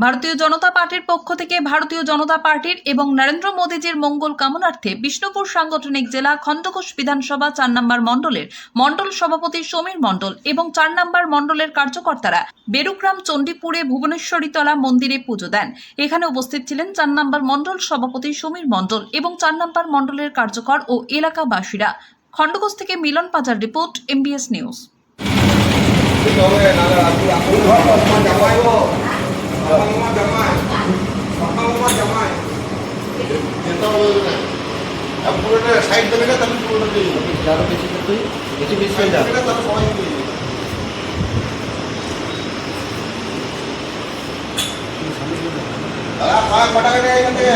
ভারতীয় জনতা পার্টির পক্ষ থেকে ভারতীয় জনতা পার্টির এবং নরেন্দ্র মোদীজির মঙ্গল কামনার্থে বিষ্ণুপুর সাংগঠনিক জেলা খণ্ডঘোষ বিধানসভা ৪ নম্বর মণ্ডলের মণ্ডল সভাপতি সমীর মণ্ডল এবং ৪ নম্বর মণ্ডলের কার্যকর্তারা বেরুগ্রাম চণ্ডীপুরে ভুবনেশ্বরীতলা মন্দিরে পুজো দেন। এখানে উপস্থিত ছিলেন ৪ নম্বর মণ্ডল সভাপতি সমীর মণ্ডল এবং ৪ নম্বর মণ্ডলের কার্যকর ও এলাকাবাসীরা। খণ্ডঘোষ থেকে মিলন পাজার রিপোর্ট, MBS নিউজ। সাইড দেবে না তাহলে পুরোটা দিয়ে দেবে। আরো বেশি তুই বেশি বেশি হয়ে যাবে তাহলে সবাই দিয়ে দেবে। দাদা পাঁচ টাকা নিয়ে এখান থেকে